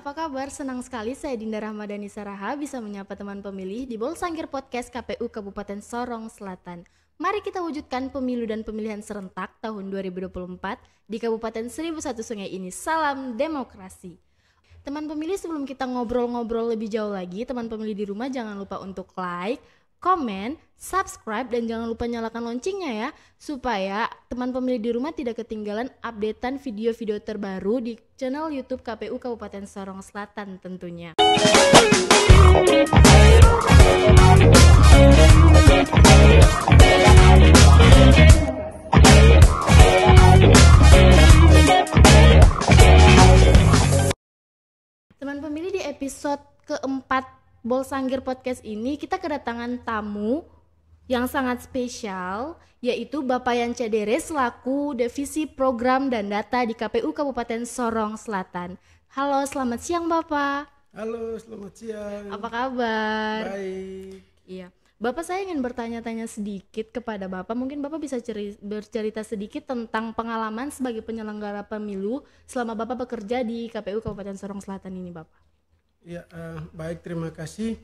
apa kabar? Senang sekali saya Dinda Rahmadani Saraha bisa menyapa teman pemilih di Bolsangkir Podcast KPU Kabupaten Sorong Selatan. Mari kita wujudkan pemilu dan pemilihan serentak tahun 2024 di Kabupaten 1001 Sungai ini. Salam demokrasi. Teman pemilih, sebelum kita ngobrol-ngobrol lebih jauh lagi, teman pemilih di rumah jangan lupa untuk like, komen, subscribe, dan jangan lupa nyalakan loncengnya ya, supaya teman pemilih di rumah tidak ketinggalan updatean video-video terbaru di channel YouTube KPU Kabupaten Sorong Selatan tentunya. Teman pemilih, di episode keempat Bolsangkir Podcast ini kita kedatangan tamu yang sangat spesial, yaitu Bapak Yance Dere selaku Divisi Program dan Data di KPU Kabupaten Sorong Selatan. Halo, selamat siang Bapak. Halo, selamat siang. Apa kabar? Baik. Iya, Bapak, saya ingin bertanya-tanya sedikit kepada Bapak. Mungkin Bapak bisa bercerita sedikit tentang pengalaman sebagai penyelenggara pemilu selama Bapak bekerja di KPU Kabupaten Sorong Selatan ini, Bapak. Ya, baik, terima kasih.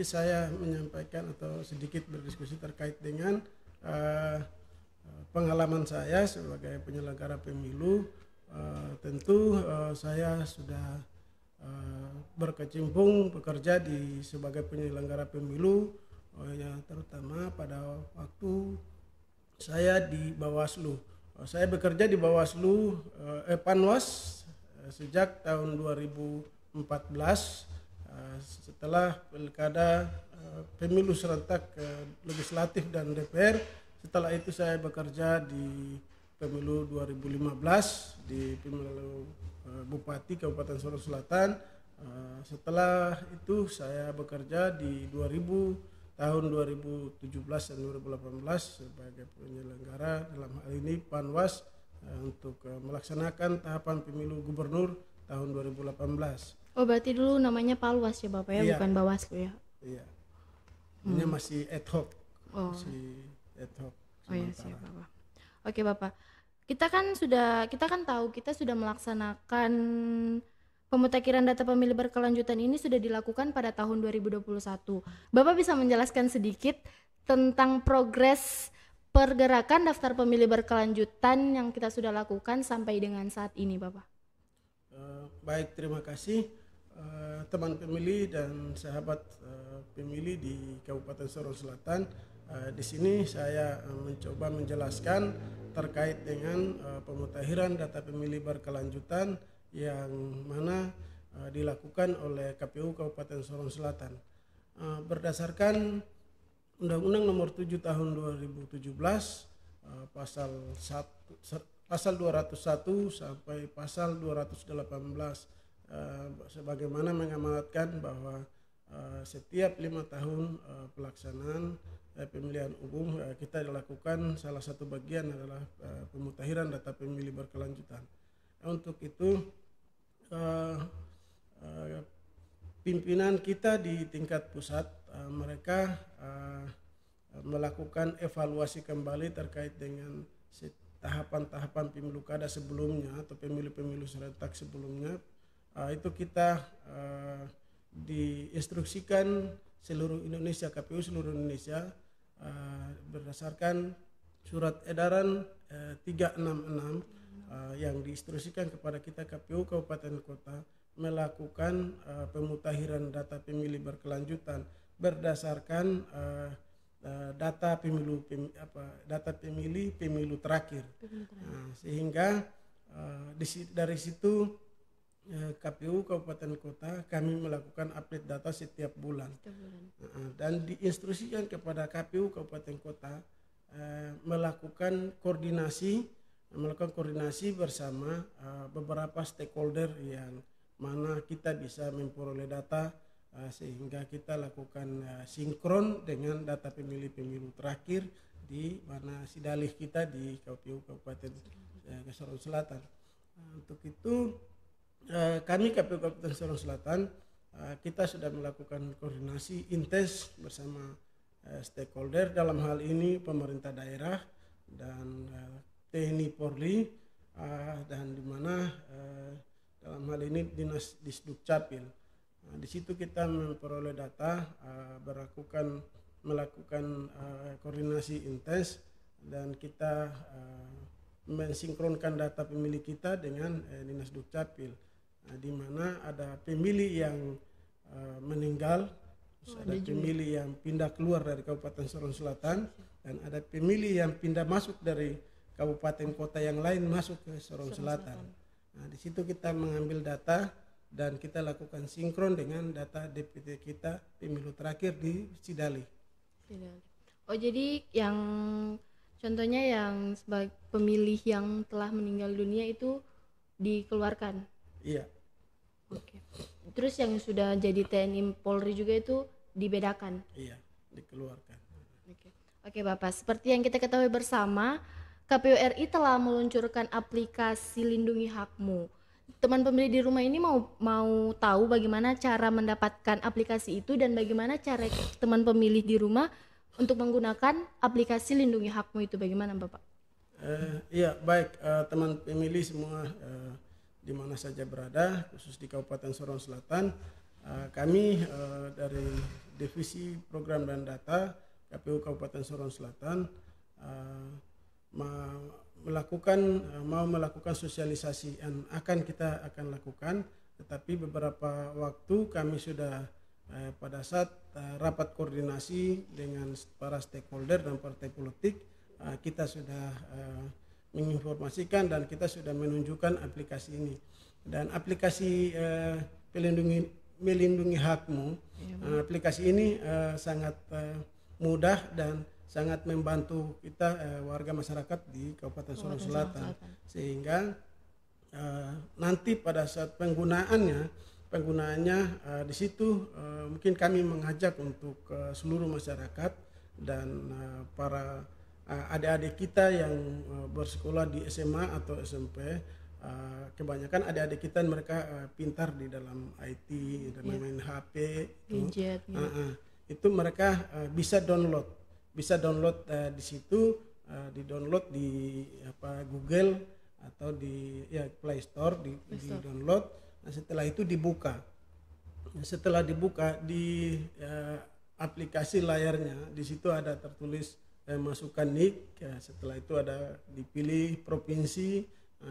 Saya menyampaikan atau sedikit berdiskusi terkait dengan pengalaman saya sebagai penyelenggara pemilu. Tentu saya sudah berkecimpung bekerja sebagai penyelenggara pemilu, ya, terutama pada waktu saya di Bawaslu. Saya bekerja di Bawaslu Panwas sejak tahun 2014 setelah pilkada pemilu serentak legislatif dan DPR. Setelah itu saya bekerja di pemilu 2015 di pemilu Bupati Kabupaten Sorong Selatan. Setelah itu saya bekerja di tahun 2017 dan 2018 sebagai penyelenggara, dalam hal ini Panwas, untuk melaksanakan tahapan pemilu gubernur tahun 2018. Oh, berarti dulu namanya Palwas ya Bapak ya, Iya. bukan Bawaslu ya? Iya. Ini masih ad hoc. Oh. Masih ad hoc. Oh iya, sementara. siap Bapak. Oke Bapak, kita kan tahu kita sudah melaksanakan pemutakhiran data pemilih berkelanjutan ini sudah dilakukan pada tahun 2021. Bapak bisa menjelaskan sedikit tentang progres pergerakan daftar pemilih berkelanjutan yang kita sudah lakukan sampai dengan saat ini, Bapak? Baik, terima kasih teman pemilih dan sahabat pemilih di Kabupaten Sorong Selatan. Di sini saya mencoba menjelaskan terkait dengan pemutakhiran data pemilih berkelanjutan yang mana dilakukan oleh KPU Kabupaten Sorong Selatan. Berdasarkan Undang-Undang Nomor 7 Tahun 2017 pasal 201 sampai pasal 218 sebagaimana mengamanatkan bahwa setiap 5 tahun pelaksanaan pemilihan umum kita dilakukan, salah satu bagian adalah pemutakhiran data pemilih berkelanjutan. Untuk itu pimpinan kita di tingkat pusat mereka melakukan evaluasi kembali terkait dengan tahapan-tahapan pemilu kada sebelumnya atau pemilu-pemilu serentak sebelumnya. Itu kita diinstruksikan seluruh Indonesia, KPU seluruh Indonesia, berdasarkan surat edaran 366 yang diinstruksikan kepada kita KPU Kabupaten Kota melakukan pemutakhiran data pemilih berkelanjutan berdasarkan data pemilu terakhir. Sehingga dari situ KPU Kabupaten Kota kami melakukan update data setiap bulan. Dan diinstruksikan kepada KPU Kabupaten Kota melakukan koordinasi bersama beberapa stakeholder yang mana kita bisa memperoleh data sehingga kita lakukan sinkron dengan data pemilih terakhir di mana sidalih kita di KPU Kabupaten Sorong Selatan. Untuk itu kami KPU Kabupaten Sorong Selatan kita sudah melakukan koordinasi intens bersama stakeholder, dalam hal ini pemerintah daerah dan TNI Polri, dan di mana dalam hal ini Dinas Disdukcapil. Di situ kita memperoleh data, melakukan koordinasi intens, dan kita mensinkronkan data pemilih kita dengan Dinas Dukcapil, di mana ada pemilih yang meninggal, ada pemilih yang pindah keluar dari Kabupaten Sorong Selatan, dan ada pemilih yang pindah masuk dari kabupaten kota yang lain masuk ke Sorong Selatan. Nah, di situ kita mengambil data dan kita lakukan sinkron dengan data DPT kita pemilu terakhir di Sidali. Oh, jadi yang contohnya yang sebagai pemilih yang telah meninggal dunia itu dikeluarkan? Iya. Oke. Terus yang sudah jadi TNI Polri juga itu dibedakan? Iya, dikeluarkan. Oke Bapak, seperti yang kita ketahui bersama, KPU RI telah meluncurkan aplikasi Lindungi Hakmu. Teman pemilih di rumah ini mau tahu bagaimana cara mendapatkan aplikasi itu dan bagaimana cara teman pemilih di rumah untuk menggunakan aplikasi Lindungi Hakmu itu, bagaimana Bapak? Iya, baik, teman pemilih semua di mana saja berada, khusus di Kabupaten Sorong Selatan, kami dari Divisi Program dan Data KPU Kabupaten Sorong Selatan mau melakukan sosialisasi yang kita akan lakukan, tetapi beberapa waktu kami sudah pada saat rapat koordinasi dengan para stakeholder dan partai politik, kita sudah menginformasikan dan kita sudah menunjukkan aplikasi ini. Dan aplikasi Melindungi Hakmu, aplikasi ini sangat mudah dan sangat membantu kita warga masyarakat di Kabupaten Sorong Selatan, sehingga nanti pada saat penggunaannya di situ mungkin kami mengajak untuk seluruh masyarakat dan para adik-adik kita yang bersekolah di SMA atau SMP, kebanyakan adik-adik kita mereka pintar di dalam IT dan main HP, itu mereka bisa download di situ, di-download di Google atau di Play Store, di download. Nah, setelah itu dibuka. Setelah dibuka di aplikasi layarnya, di situ ada tertulis masukkan NIK. Setelah itu ada dipilih provinsi,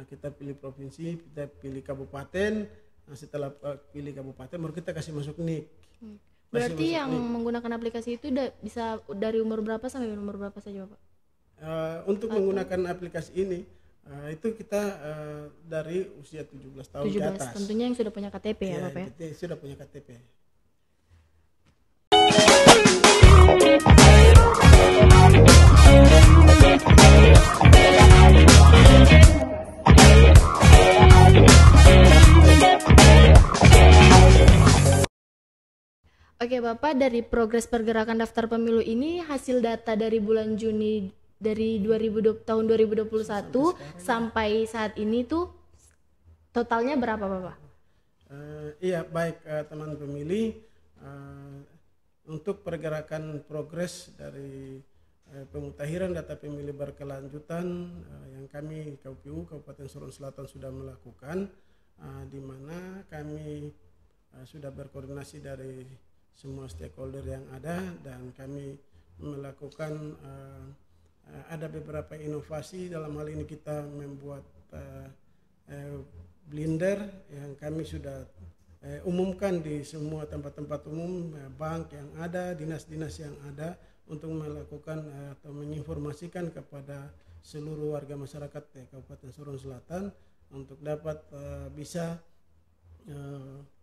kita pilih provinsi, kita pilih kabupaten. Nah, setelah pilih kabupaten baru kita kasih masuk NIK. Berarti yang menggunakan aplikasi itu bisa dari umur berapa sampai umur berapa saja Bapak? Untuk menggunakan aplikasi ini itu kita dari usia 17 tahun ke atas. Tentunya yang sudah punya KTP ya Bapak ya? Sudah punya KTP. Oke Bapak, dari progres pergerakan daftar pemilu ini, hasil data dari bulan Juni dari tahun 2021 sampai saat ini tuh totalnya berapa Bapak? Iya, baik teman pemilih, untuk pergerakan progres dari pemutahiran data pemilih berkelanjutan yang kami KPU Kabupaten Sorong Selatan sudah melakukan, di mana kami sudah berkoordinasi dari semua stakeholder yang ada, dan kami melakukan ada beberapa inovasi. Dalam hal ini kita membuat blinder yang kami sudah umumkan di semua tempat-tempat umum, bank yang ada, dinas-dinas yang ada, untuk melakukan atau menginformasikan kepada seluruh warga masyarakat Kabupaten Sorong Selatan untuk dapat bisa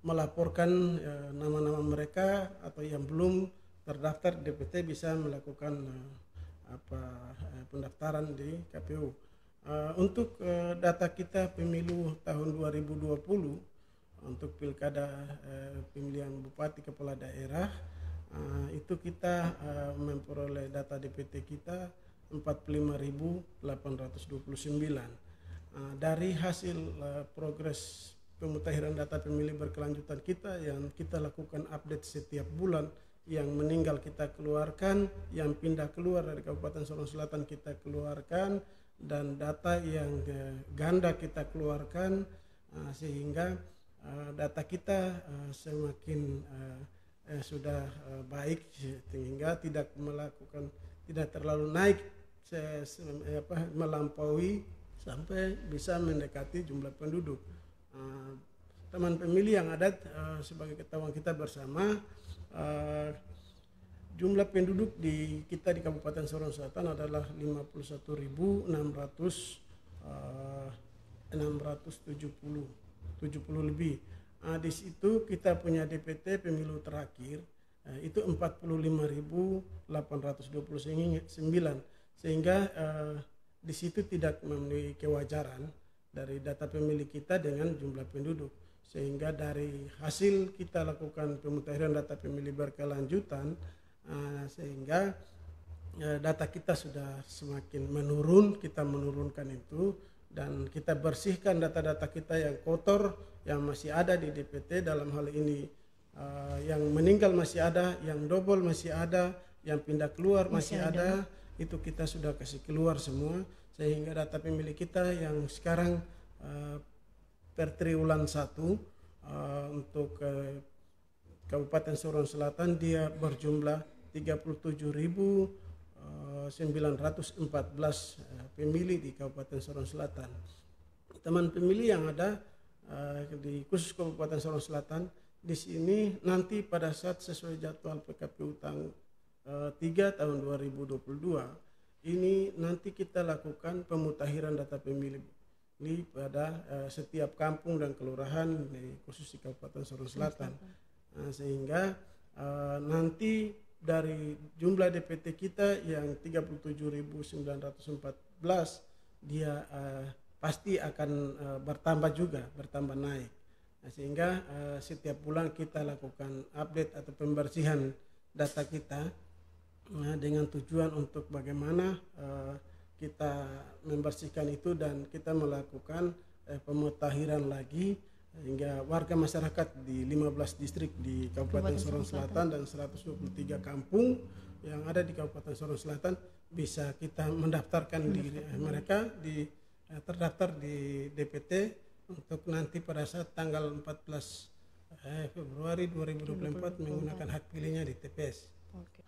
melaporkan nama-nama mereka, atau yang belum terdaftar DPT bisa melakukan pendaftaran di KPU. Untuk data kita pemilu tahun 2020 untuk pilkada pemilihan bupati kepala daerah, itu kita memperoleh data DPT kita 45.829. Dari hasil progres pemutahiran data pemilih berkelanjutan kita yang kita lakukan update setiap bulan, yang meninggal kita keluarkan, yang pindah keluar dari Kabupaten Sorong Selatan kita keluarkan, dan data yang ganda kita keluarkan, sehingga data kita semakin sudah baik, sehingga tidak terlalu naik melampaui sampai bisa mendekati jumlah penduduk. Teman pemilih yang ada, sebagai ketahuan kita bersama, jumlah penduduk di Kabupaten Sorong Selatan adalah 51.670 lebih. Di situ kita punya DPT pemilu terakhir itu 45.829, sehingga di situ tidak memenuhi kewajaran dari data pemilih kita dengan jumlah penduduk, sehingga dari hasil kita lakukan pemutahiran data pemilih berkelanjutan, sehingga data kita sudah semakin menurun. Kita menurunkan itu dan kita bersihkan data-data kita yang kotor, yang masih ada di DPT. Dalam hal ini yang meninggal masih ada, yang double masih ada, yang pindah keluar masih ada. Itu kita sudah kasih keluar semua, sehingga data pemilih kita yang sekarang per triwulan 1 untuk Kabupaten Sorong Selatan dia berjumlah 37.914 pemilih di Kabupaten Sorong Selatan. Teman pemilih yang ada di khusus Kabupaten Sorong Selatan di sini nanti pada saat sesuai jadwal PKPU tanggal 3 tahun 2022 ini nanti kita lakukan pemutakhiran data pemilih ini pada setiap kampung dan kelurahan khusus di Kabupaten Sorong Selatan. Sehingga nanti dari jumlah DPT kita yang 37.914 dia pasti akan bertambah naik. Sehingga setiap bulan kita lakukan update atau pembersihan data kita dengan tujuan untuk bagaimana kita membersihkan itu dan kita melakukan pemutakhiran lagi hingga warga masyarakat di 15 distrik di Kabupaten Sorong Selatan dan 123 kampung yang ada di Kabupaten Sorong Selatan bisa kita mendaftarkan mereka terdaftar di DPT untuk nanti pada saat tanggal 14 Februari 2024 menggunakan hak pilihnya di TPS.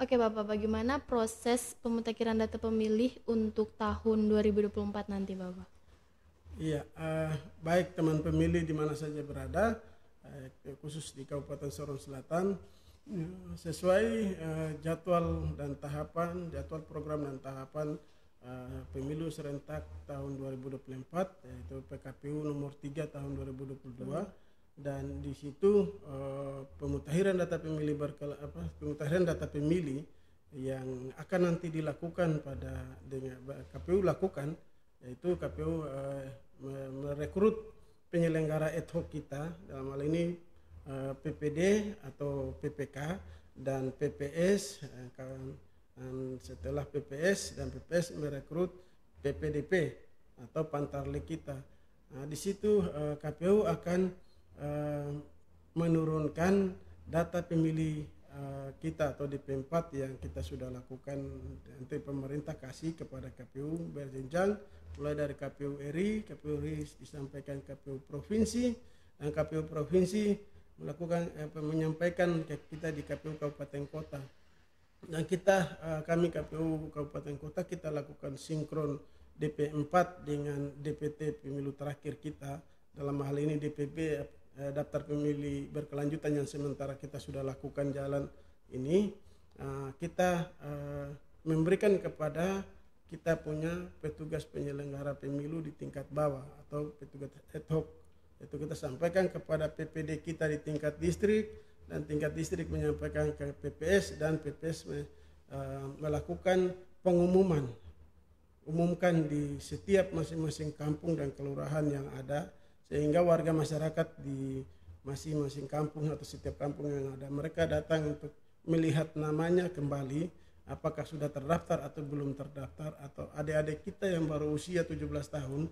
Oke Bapak, bagaimana proses pemutakhiran data pemilih untuk tahun 2024 nanti Bapak? Iya, baik teman pemilih di mana saja berada, khusus di Kabupaten Sorong Selatan, sesuai jadwal program dan tahapan pemilu serentak tahun 2024, yaitu PKPU nomor 3 tahun 2022, dan di situ pemutakhiran data pemilih yang akan nanti dilakukan dengan KPU lakukan, yaitu KPU merekrut penyelenggara ad hoc kita, dalam hal ini PPD atau PPK dan PPS. Setelah PPS dan PPS merekrut PPDP atau pantarlek kita. Di situ KPU akan menurunkan data pemilih kita atau DP4 yang kita sudah lakukan, nanti pemerintah kasih kepada KPU berjenjang, mulai dari KPU RI disampaikan KPU provinsi, dan KPU provinsi menyampaikan ke kita di KPU kabupaten kota. Dan kami KPU kabupaten kota kita lakukan sinkron DP4 dengan DPT pemilu terakhir kita, dalam hal ini DPB daftar pemilih berkelanjutan yang sementara kita sudah lakukan jalan ini. Kita memberikan kepada kita punya petugas penyelenggara pemilu di tingkat bawah atau petugas ad hoc. Itu kita sampaikan kepada PPD kita di tingkat distrik, dan tingkat distrik menyampaikan ke PPS, dan PPS melakukan umumkan di setiap masing-masing kampung dan kelurahan yang ada, sehingga warga masyarakat di masing-masing kampung atau setiap kampung yang ada, mereka datang untuk melihat namanya kembali, apakah sudah terdaftar atau belum terdaftar, atau adik-adik kita yang baru usia 17 tahun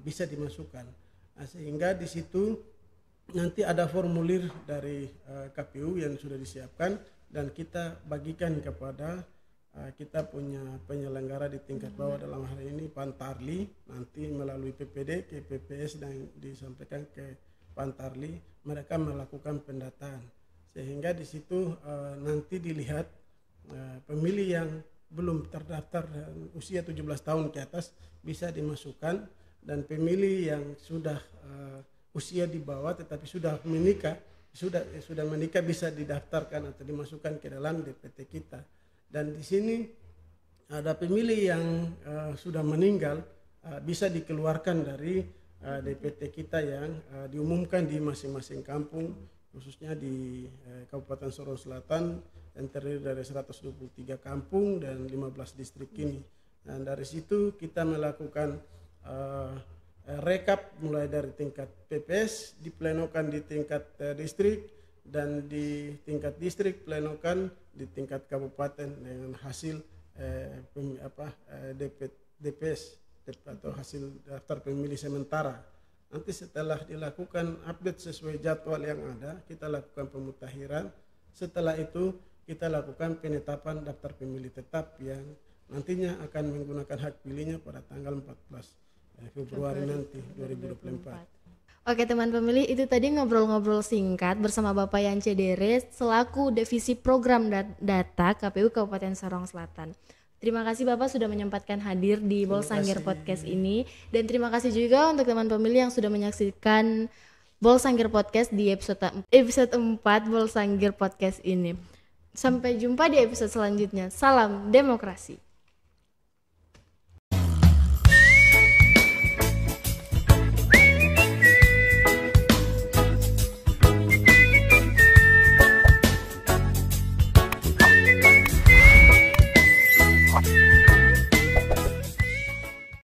bisa dimasukkan. Sehingga di situ nanti ada formulir dari KPU yang sudah disiapkan, dan kita bagikan kepada kita punya penyelenggara di tingkat bawah, dalam hal ini Pantarli, nanti melalui PPD ke PPS dan disampaikan ke Pantarli, mereka melakukan pendataan, sehingga di situ nanti dilihat pemilih yang belum terdaftar usia 17 tahun ke atas bisa dimasukkan, dan pemilih yang sudah usia di bawah tetapi sudah menikah bisa didaftarkan atau dimasukkan ke dalam DPT kita. Dan di sini ada pemilih yang sudah meninggal bisa dikeluarkan dari DPT kita yang diumumkan di masing-masing kampung, khususnya di Kabupaten Sorong Selatan yang terdiri dari 123 kampung dan 15 distrik ini. Dan dari situ kita melakukan rekap mulai dari tingkat PPS, diplenokan di tingkat distrik, dan di tingkat distrik plenokan di tingkat kabupaten dengan hasil DPS atau hasil daftar pemilih sementara. Nanti setelah dilakukan update sesuai jadwal yang ada, kita lakukan pemutakhiran. Setelah itu kita lakukan penetapan daftar pemilih tetap yang nantinya akan menggunakan hak pilihnya pada tanggal 14 Februari nanti 2024. Oke teman pemilih, itu tadi ngobrol-ngobrol singkat bersama Bapak Yance Dere selaku Divisi Program Data KPU Kabupaten Sorong Selatan. Terima kasih Bapak sudah menyempatkan hadir di Bolsangger Podcast ini, dan terima kasih juga untuk teman pemilih yang sudah menyaksikan Bolsangger Podcast di episode 4 Bolsangger Podcast ini. Sampai jumpa di episode selanjutnya. Salam demokrasi. We'll be right back.